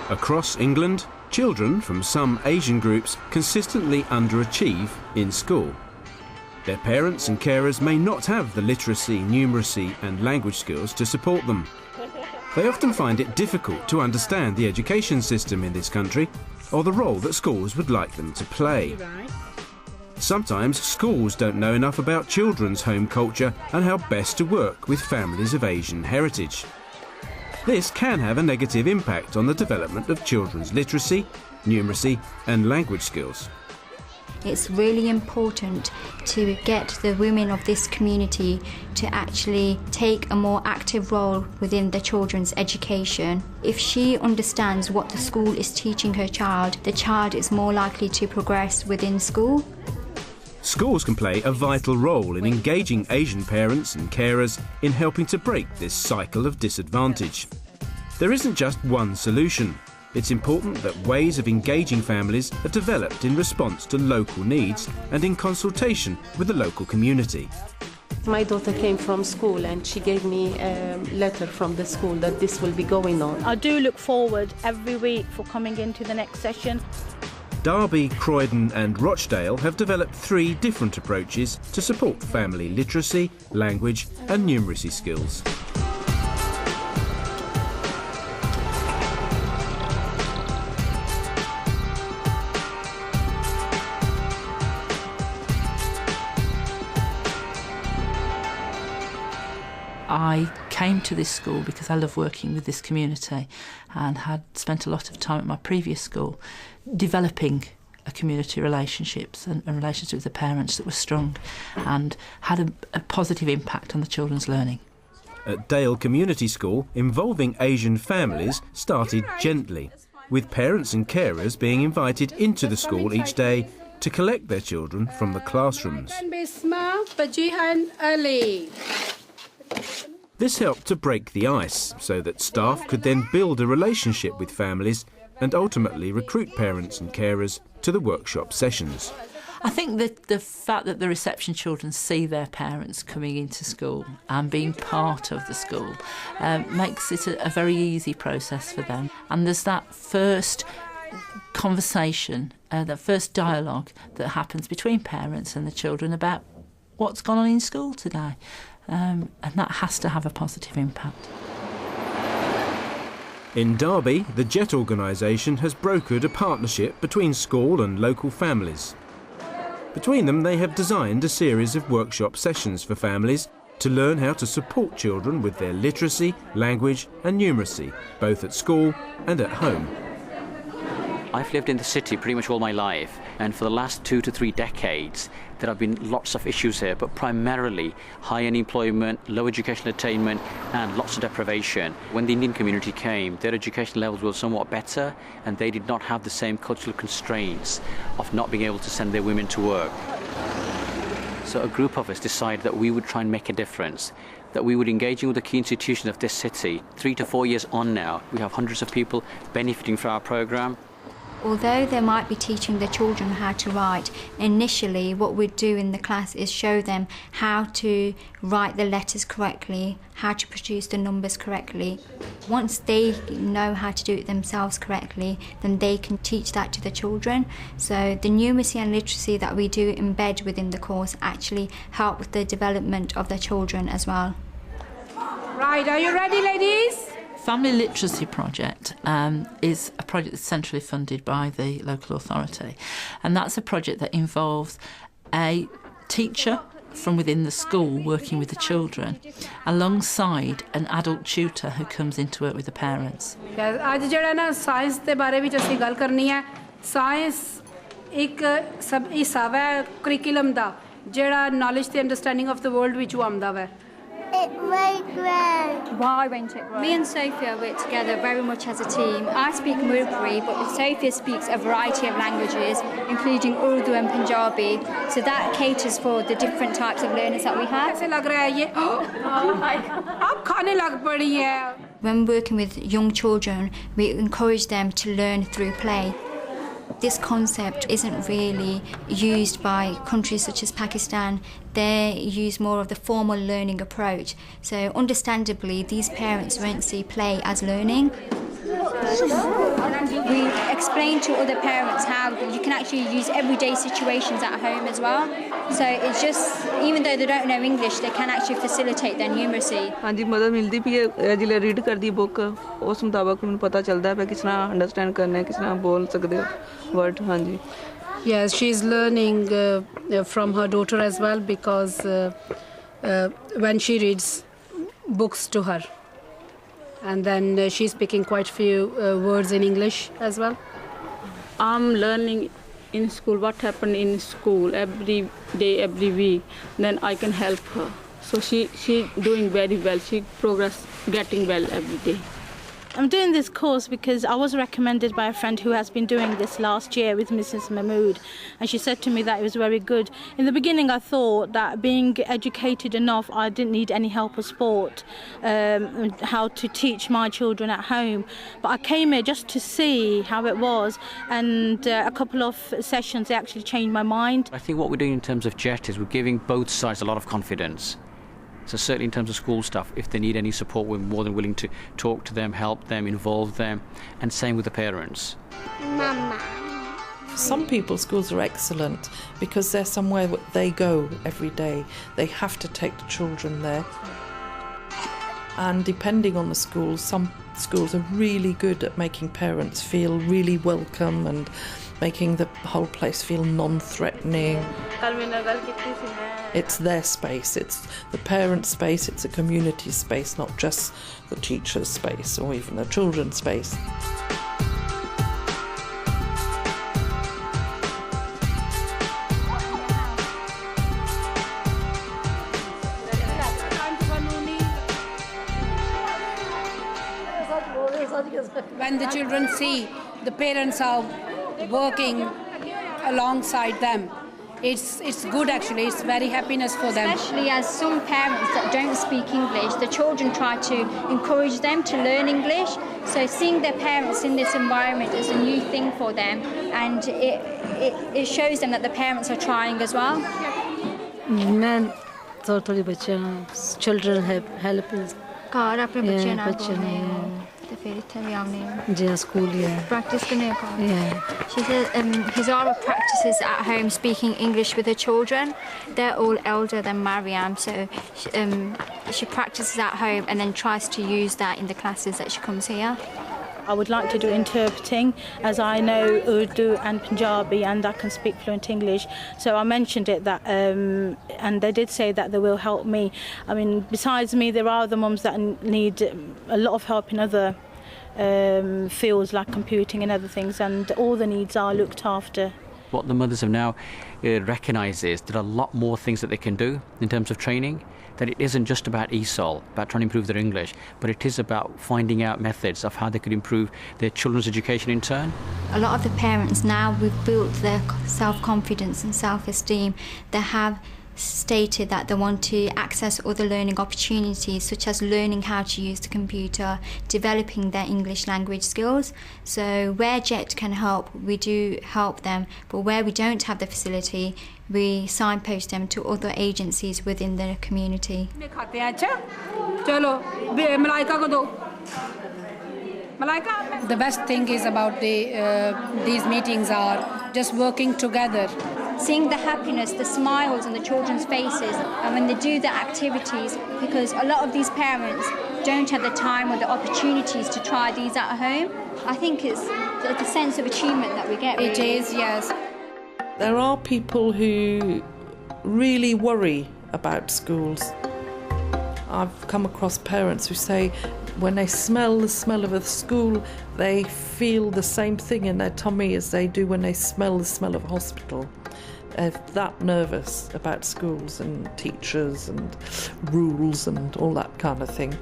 Across England, children from some Asian groups consistently underachieve in school. Their parents and carers may not have the literacy, numeracy and language skills to support them. They often find it difficult to understand the education system in this country or the role that schools would like them to play. Sometimes schools don't know enough about children's home culture and how best to work with families of Asian heritage. This can have a negative impact on the development of children's literacy, numeracy and language skills. It's really important to get the women of this community to actually take a more active role within the children's education. If she understands what the school is teaching her child, the child is more likely to progress within school. Schools can play a vital role in engaging Asian parents and carers in helping to break this cycle of disadvantage. There isn't just one solution. It's important that ways of engaging families are developed in response to local needs and in consultation with the local community. My daughter came from school and she gave me a letter from the school that this will be going on. I do look forward every week for coming into the next session. Derby, Croydon and Rochdale have developed 3 different approaches to support family literacy, language and numeracy skills. I came to this school because I love working with this community and had spent a lot of time at my previous school developing a community relationships and relationships with the parents that were strong and had a positive impact on the children's learning. At Dale Community School, involving Asian families started gently, with parents and carers being invited into the school each day to collect their children from the classrooms. This helped to break the ice so that staff could then build a relationship with families and ultimately recruit parents and carers to the workshop sessions. I think that the fact that the reception children see their parents coming into school and being part of the school makes it a very easy process for them. And there's that first conversation, that first dialogue that happens between parents and the children about what's gone on in school today. And that has to have a positive impact. In Derby, the JET organisation has brokered a partnership between school and local families. Between them, they have designed a series of workshop sessions for families to learn how to support children with their literacy, language and numeracy, both at school and at home. I've lived in the city pretty much all my life, and for the last 2 to 3 decades there have been lots of issues here, but primarily high unemployment, low educational attainment and lots of deprivation. When the Indian community came, their education levels were somewhat better and they did not have the same cultural constraints of not being able to send their women to work. So a group of us decided that we would try and make a difference, that we would engage with the key institutions of this city. 3 to 4 years on now, we have hundreds of people benefiting from our programme. Although they might be teaching the children how to write, initially what we'd do in the class is show them how to write the letters correctly, how to produce the numbers correctly. Once they know how to do it themselves correctly, then they can teach that to the children. So the numeracy and literacy that we do embed within the course actually help with the development of the children as well. Right, are you ready, ladies? Family Literacy Project is a project that's centrally funded by the local authority, and that's a project that involves a teacher from within the school working with the children alongside an adult tutor who comes in to work with the parents. आज जड़ा ना science के बारे में जैसे गल करनी है, साइंस एक सब हिस्सा है करिकुलम दा, जड़ा knowledge and understanding of the world which वो आमदा है. It went well. Why went it well? Me and Sophia work together very much as a team. I speak Murpuri, but Sophia speaks a variety of languages, including Urdu and Punjabi. So that caters for the different types of learners that we have. ऐसे लग रहा है ये. Oh my God. आप खाने लग पड़ी है. When working with young children, we encourage them to learn through play. This concept isn't really used by countries such as Pakistan. They use more of the formal learning approach. So understandably, these parents won't see play as learning. We explain to other parents how you can actually use everyday situations at home as well. So it's just, even though they don't know English, they can actually facilitate their numeracy. हाँ जी मदद मिलती भी है जिले read कर दी book उस मुताबिक मैंने पता चलता है किस तरह अंडरस्टैंड करना है किस तरह बोल सकते हो वर्ड हाँ जी. Yes, she's learning from her daughter as well because when she reads books to her, and then she's picking quite few words in English as well. I'm learning in school what happened in school every day, every week. Then I can help her. So she doing very well. She progress getting well every day. I'm doing this course because I was recommended by a friend who has been doing this last year with Mrs. Mahmood, and she said to me that it was very good. In the beginning I thought that being educated enough I didn't need any help or support, how to teach my children at home, but I came here just to see how it was, and a couple of sessions they actually changed my mind. I think what we're doing in terms of JET is we're giving both sides a lot of confidence. So certainly in terms of school stuff, if they need any support, we're more than willing to talk to them, help them, involve them, and same with the parents. Mama. Some people's schools are excellent because they're somewhere they go every day. They have to take the children there. And depending on the school, some schools are really good at making parents feel really welcome and making the whole place feel non-threatening. It's their space, it's the parents' space, it's a community space, not just the teacher's space or even the children's space. When the children see the parents are working alongside them, it's good actually, it's very happiness for them. Especially as some parents that don't speak English, the children try to encourage them to learn English. So seeing their parents in this environment is a new thing for them, and it shows them that the parents are trying as well. Men थोड़ी बच्चे children help घर अपने बच्चे ना बोलने तो फिर इतना भी आने जी school practice करने का. She says Hizara practices at home speaking English with her children. They're all older than Mariam, so she practices at home and then tries to use that in the classes that she comes here. I would like to do interpreting, as I know Urdu and Punjabi and I can speak fluent English. So I mentioned it that, and they did say that they will help me. I mean, besides me, there are other mums that need a lot of help in other fields like computing and other things, and all the needs are looked after. What the mothers have now recognised is there are a lot more things that they can do in terms of training, that it isn't just about ESOL, about trying to improve their English, but it is about finding out methods of how they could improve their children's education in turn. A lot of the parents now, we've built their self-confidence and self-esteem. They have stated that they want to access other learning opportunities, such as learning how to use the computer, developing their English language skills. So where JET can help, we do help them, but where we don't have the facility, we signpost them to other agencies within the community. The best thing is about these meetings are just working together. Seeing the happiness, the smiles on the children's faces, and when they do the activities, because a lot of these parents don't have the time or the opportunities to try these at home. I think it's the sense of achievement that we get. It is, yes. There are people who really worry about schools. I've come across parents who say when they smell the smell of a school, they feel the same thing in their tummy as they do when they smell the smell of a hospital. They're that nervous about schools and teachers and rules and all that kind of thing.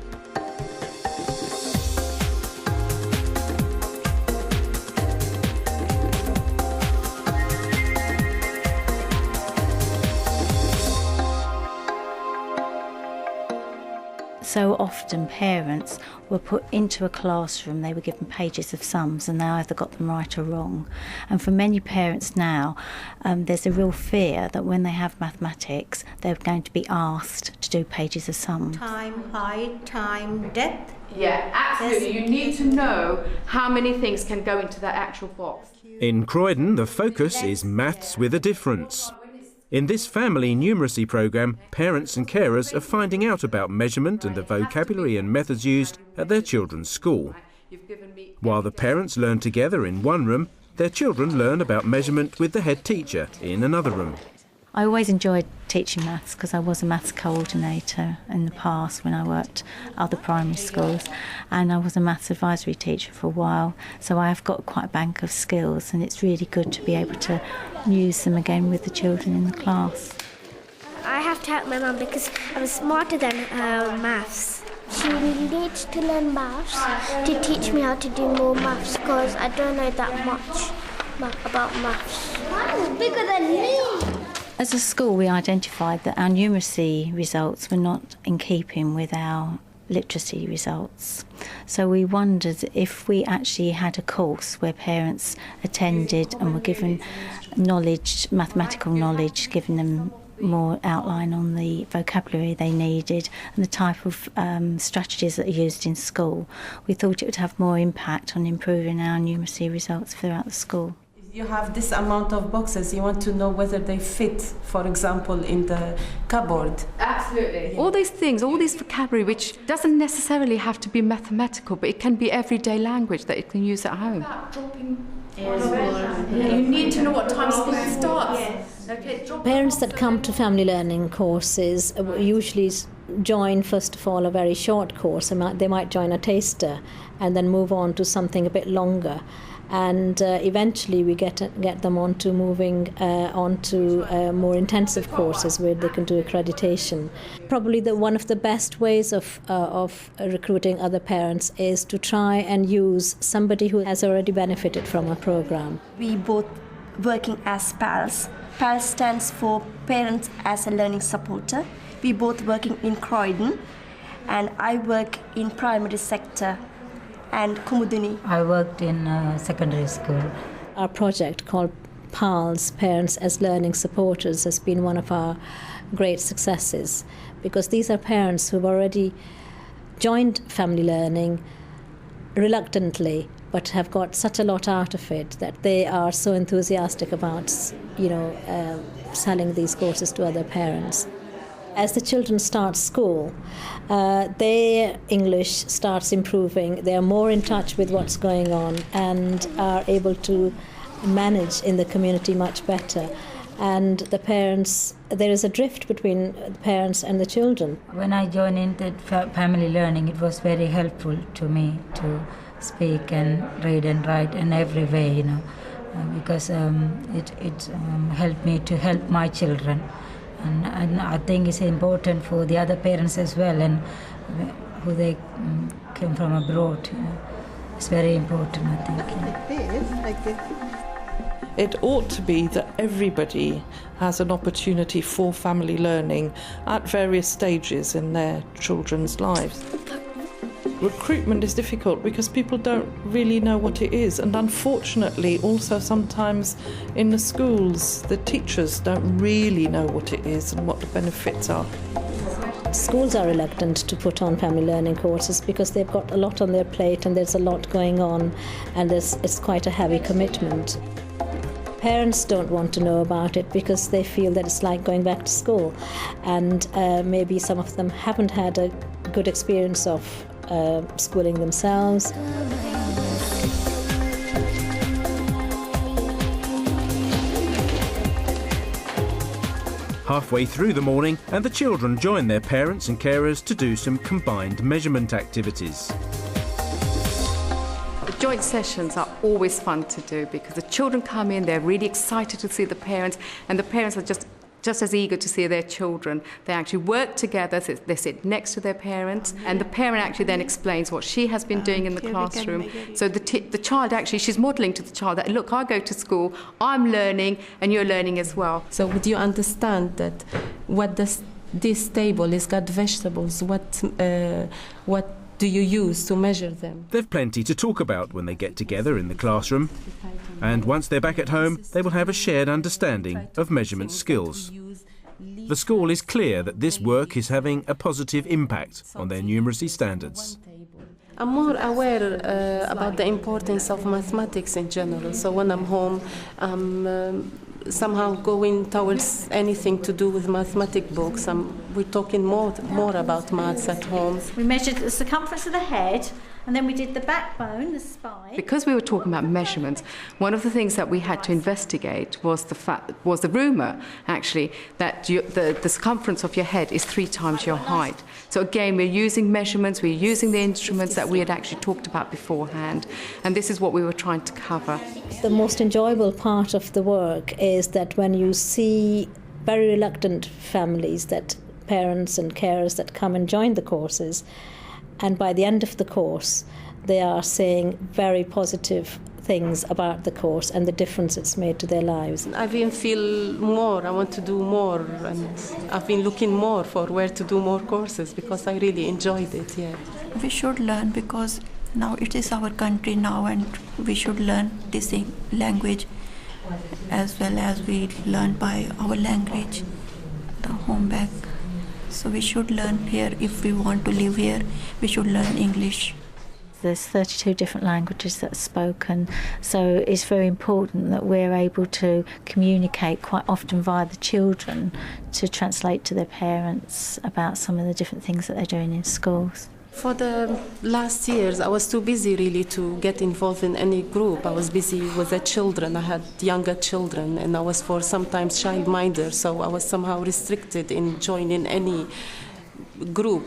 So often parents were put into a classroom, they were given pages of sums and they either got them right or wrong. And for many parents now, there's a real fear that when they have mathematics, they're going to be asked to do pages of sums. Time, height, time, depth. Yeah, absolutely. You need to know how many things can go into that actual box. In Croydon, the focus is maths with a difference. In this family numeracy programme, parents and carers are finding out about measurement and the vocabulary and methods used at their children's school. While the parents learn together in one room, their children learn about measurement with the head teacher in another room. I always enjoyed teaching maths because I was a maths coordinator in the past when I worked at other primary schools, and I was a maths advisory teacher for a while, so I have got quite a bank of skills and it's really good to be able to use them again with the children in the class. I have to help my mum because I'm smarter than maths. She needs to learn maths to teach me how to do more maths because I don't know that much about maths. Mine's bigger than me! As a school, we identified that our numeracy results were not in keeping with our literacy results. So we wondered if we actually had a course where parents attended and were given knowledge, mathematical knowledge, giving them more outline on the vocabulary they needed and the type of strategies that are used in school. We thought it would have more impact on improving our numeracy results throughout the school. You have this amount of boxes, you want to know whether they fit, for example, in the cupboard. Absolutely. All these things, all this vocabulary, which doesn't necessarily have to be mathematical, but it can be everyday language that you can use at home. You need to know what time school starts. Okay. Parents that come to family learning courses usually join, first of all, a very short course. They might join a taster and then move on to something a bit longer. And eventually we get them onto moving onto more intensive courses where they can do accreditation. Probably one of the best ways of recruiting other parents is to try and use somebody who has already benefited from a program. We both working as PALS. PALS stands for Parents as a Learning Supporter. We both working in Croydon, and I work in primary sector. And Kumudini. I worked in secondary school. Our project called PALS, Parents as Learning Supporters, has been one of our great successes because these are parents who have already joined family learning reluctantly but have got such a lot out of it that they are so enthusiastic about, selling these courses to other parents. As the children start school, their English starts improving. They are more in touch with what's going on and are able to manage in the community much better. And the parents, there is a drift between the parents and the children. When I joined into family learning, it was very helpful to me to speak and read and write in every way, because it helped me to help my children. And I think it's important for the other parents as well, and who they came from abroad. It's very important, I think. It ought to be that everybody has an opportunity for family learning at various stages in their children's lives. Recruitment is difficult because people don't really know what it is, and unfortunately also sometimes in the schools the teachers don't really know what it is and what the benefits are. Schools are reluctant to put on family learning courses because they've got a lot on their plate and there's a lot going on, and it's quite a heavy commitment. Parents don't want to know about it because they feel that it's like going back to school, and maybe some of them haven't had a good experience of schooling themselves. Halfway through the morning, and the children join their parents and carers to do some combined measurement activities. The joint sessions are always fun to do because the children come in, they're really excited to see the parents, and the parents are just as eager to see their children. They actually work together, so they sit next to their parents, and the parent actually then explains what she has been doing in the classroom. So the child actually, she's modelling to the child that, look, I go to school, I'm learning, and you're learning as well. So would you understand that what does this table has got vegetables. What do you use to measure them? They've plenty to talk about when they get together in the classroom, and once they're back at home, they will have a shared understanding of measurement skills. The school is clear that this work is having a positive impact on their numeracy standards. I'm more aware about the importance of mathematics in general. So when I'm home, I'm somehow going towards anything to do with mathematic books. We're talking more about maths at home. We measured the circumference of the head, and then we did the backbone, the spine. Because we were talking about measurements, one of the things that we had to investigate was the rumour, actually, that the circumference of your head is 3 times your height. So again, we're using measurements, we're using the instruments that we had actually talked about beforehand, and this is what we were trying to cover. The most enjoyable part of the work is that when you see very reluctant families, that parents and carers that come and join the courses, and by the end of the course, they are saying very positive things about the course and the difference it's made to their lives. I've been feel more, I want to do more, and I've been looking more for where to do more courses because I really enjoyed it, yeah. We should learn because now it is our country now, and we should learn this language as well as we learn by our language, the home back. So we should learn here. If we want to live here, we should learn English. There's 32 different languages that are spoken, so it's very important that we're able to communicate quite often via the children to translate to their parents about some of the different things that they're doing in schools. For the last years, I was too busy really to get involved in any group. I was busy with the children. I had younger children, and I was for sometimes childminder, so I was somehow restricted in joining any group.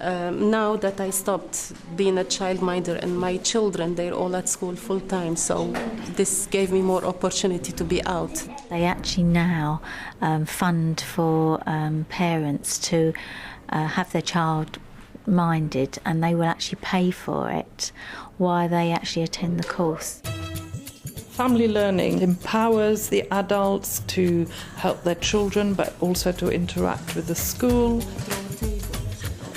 Now that I stopped being a childminder and my children, they're all at school full time, so this gave me more opportunity to be out. They actually now fund for parents to have their child minded, and they will actually pay for it while they actually attend the course. Family learning empowers the adults to help their children but also to interact with the school.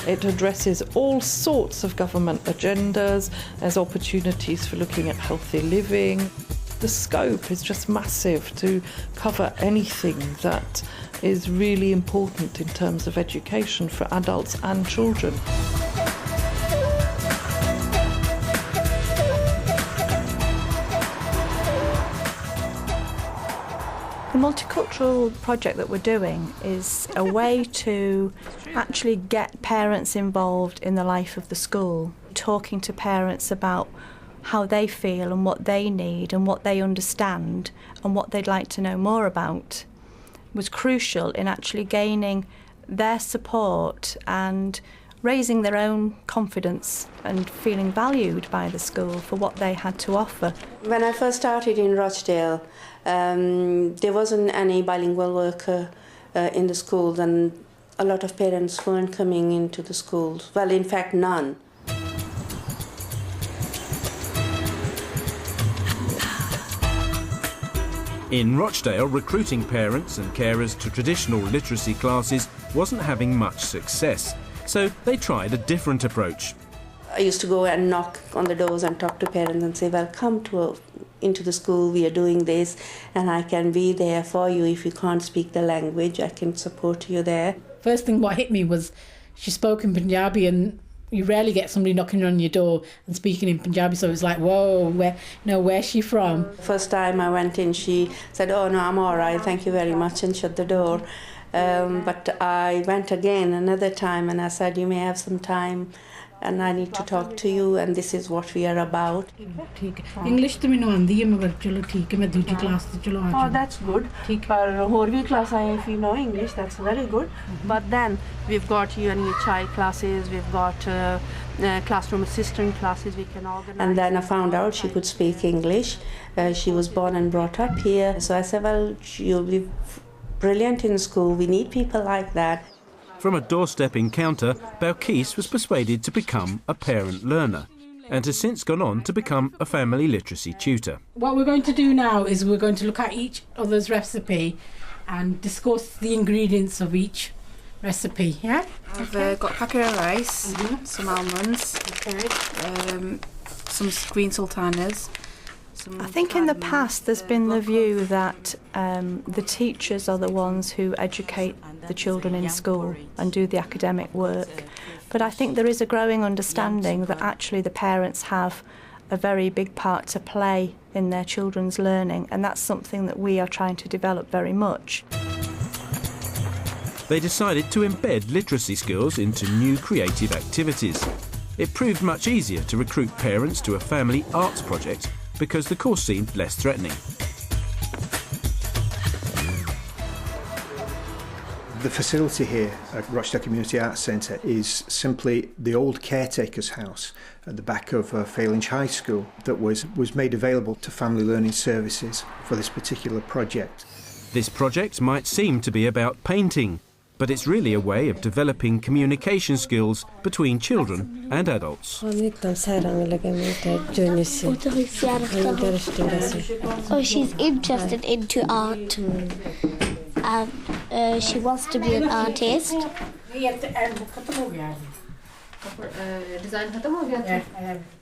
It addresses all sorts of government agendas. There's opportunities for looking at healthy living. The scope is just massive to cover anything that is really important in terms of education for adults and children. The multicultural project that we're doing is a way to actually get parents involved in the life of the school, talking to parents about how they feel and what they need and what they understand and what they'd like to know more about, was crucial in actually gaining their support and raising their own confidence and feeling valued by the school for what they had to offer. When I first started in Rochdale, there wasn't any bilingual worker in the schools, and a lot of parents weren't coming into the schools. Well, in fact, none. In Rochdale, recruiting parents and carers to traditional literacy classes wasn't having much success, so they tried a different approach. I used to go and knock on the doors and talk to parents and say, well, come into the school, we are doing this, and I can be there for you. If you can't speak the language, I can support you there. First thing what hit me was she spoke in Punjabi, and you rarely get somebody knocking on your door and speaking in Punjabi, so it was like, whoa, where's she from? First time I went in, she said, oh no, I'm all right, thank you very much, and shut the door. But I went again another time, and I said, you may have some time, and I need to talk to you, and this is what we are about. English to ਮੈਨੂੰ ਆਂਦੀ ਹੈ ਮਗਰ ਚਲੋ ਠੀਕ ਹੈ ਮੈਂ ਦੂਜੀ class ਤੇ ਚਲੋ ਆ Oh, that's good. ਪਰ ਹੋਰ ਵੀ ਕਲਾਸ ਆਏ, if you know English, that's very good. But then we've got young child classes, we've got classroom assistant classes we can organize. And then I found out she could speak English. She was born and brought up here. So I said, well, you'll be brilliant in school. We need people like that. From a doorstep encounter, Balkis was persuaded to become a parent learner and has since gone on to become a family literacy tutor. What we're going to do now is we're going to look at each other's recipe and discuss the ingredients of each recipe, yeah? I've got a packet of rice, some almonds, some green sultanas. I think in the past there's been the view that the teachers are the ones who educate the children in school and do the academic work. But I think there is a growing understanding that actually the parents have a very big part to play in their children's learning, and that's something that we are trying to develop very much. They decided to embed literacy skills into new creative activities. It proved much easier to recruit parents to a family arts project because the course seemed less threatening. The facility here at Rochdale Community Arts Centre is simply the old caretaker's house at the back of Failinge High School that was made available to family learning services for this particular project. This project might seem to be about painting, but it's really a way of developing communication skills between children and adults. Oh, she's interested into art. She wants to be an artist.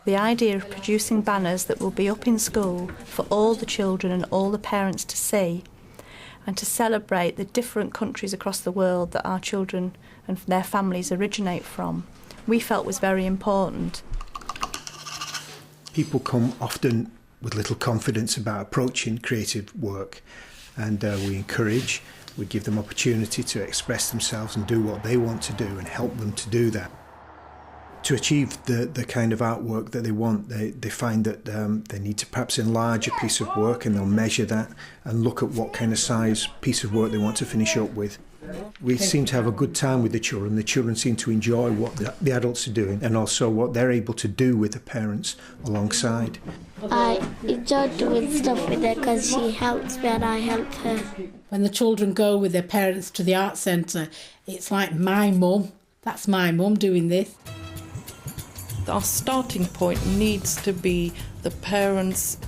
The idea of producing banners that will be up in school for all the children and all the parents to see, and to celebrate the different countries across the world that our children and their families originate from, we felt was very important. People come often with little confidence about approaching creative work, and we give them opportunity to express themselves and do what they want to do and help them to do that. To achieve the kind of artwork that they want, they find that they need to perhaps enlarge a piece of work, and they'll measure that and look at what kind of size piece of work they want to finish up with. We seem to have a good time with the children. The children seem to enjoy what the adults are doing and also what they're able to do with the parents alongside. I enjoy doing stuff with her because she helps me and I help her. When the children go with their parents to the art centre, it's like my mum. That's my mum doing this. Our starting point needs to be the parents'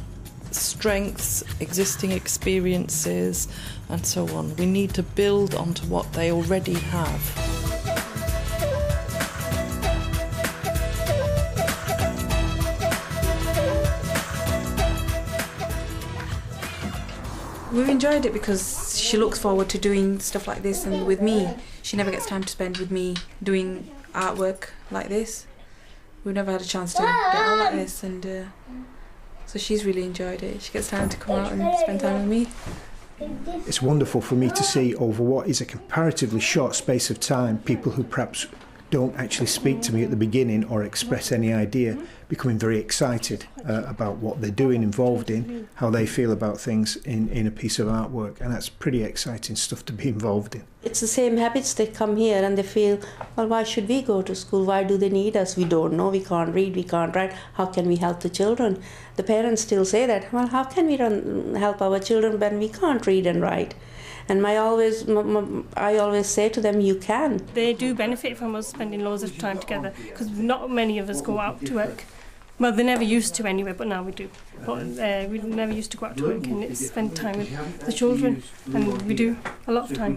strengths, existing experiences, and so on. We need to build onto what they already have. We've enjoyed it because she looks forward to doing stuff like this, and with me, she never gets time to spend with me doing artwork like this. We've never had a chance to get out like this, and so she's really enjoyed it. She gets time to come out and spend time with me. It's wonderful for me to see over what is a comparatively short space of time people who perhaps don't actually speak to me at the beginning or express any idea becoming very excited about what they're doing, involved in, how they feel about things in a piece of artwork, and that's pretty exciting stuff to be involved in. It's the same habits. They come here and they feel, well, why should we go to school? Why do they need us? We don't know, we can't read, we can't write. How can we help the children? The parents still say that, well, how can we help our children when we can't read and write? And I always say to them, you can. They do benefit from us spending loads of time together because not many of us go out to work. Well, they never used to anyway, but now we do. But we never used to go out to work and spend time with the children, and we do a lot of time.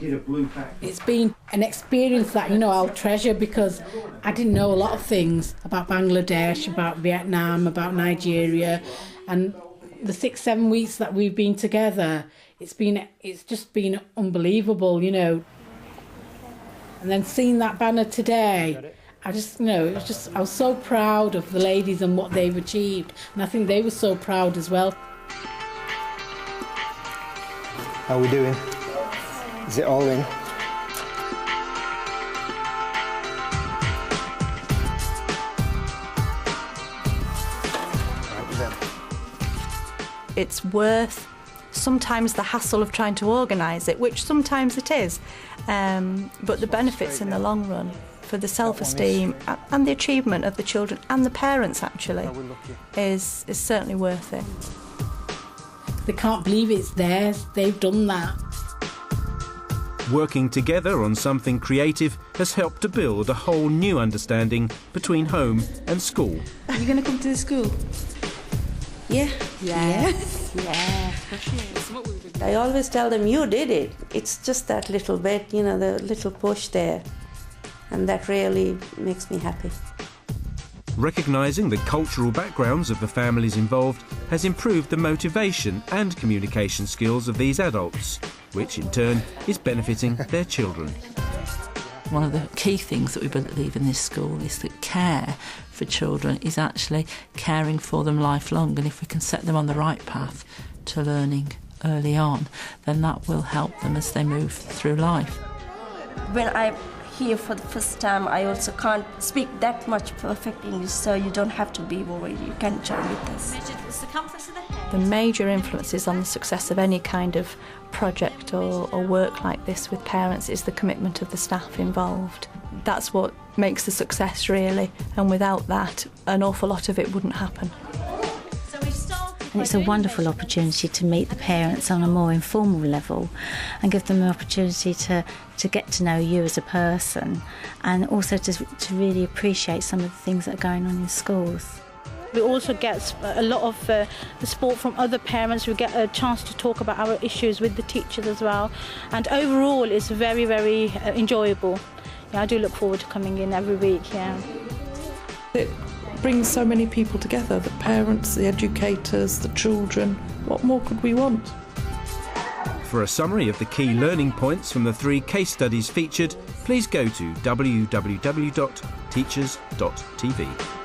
It's been an experience that, I'll treasure, because I didn't know a lot of things about Bangladesh, about Vietnam, about Nigeria, and the 6-7 weeks that we've been together, it's just been unbelievable, And then seeing that banner today, I was so proud of the ladies and what they've achieved, and I think they were so proud as well. How are we doing? Is it all in? Right with them. It's worth sometimes the hassle of trying to organise it, which sometimes it is, but the benefits in the long run for the self-esteem and the achievement of the children and the parents actually is certainly worth it. They can't believe it's theirs. They've done that. Working together on something creative has helped to build a whole new understanding between home and school. Are you going to come to the school? Yeah. Yes. I always tell them, you did it. It's just that little bit, the little push there. And that really makes me happy. Recognising the cultural backgrounds of the families involved has improved the motivation and communication skills of these adults, which in turn is benefiting their children. One of the key things that we believe in this school is that care for children is actually caring for them lifelong, and if we can set them on the right path to learning early on, then that will help them as they move through life. When I'm here for the first time, I also can't speak that much perfect English, so you don't have to be worried. You can join with us. The major influences on the success of any kind of project or work like this with parents is the commitment of the staff involved. That's what makes the success, really, and without that, an awful lot of it wouldn't happen. And it's a wonderful opportunity to meet the parents on a more informal level and give them an opportunity to get to know you as a person, and also to really appreciate some of the things that are going on in schools. We also get a lot of the support from other parents. We get a chance to talk about our issues with the teachers as well. And overall, it's very, very enjoyable. Yeah, I do look forward to coming in every week, yeah. It brings so many people together, the parents, the educators, the children. What more could we want? For a summary of the key learning points from the 3 case studies featured, please go to www.teachers.tv.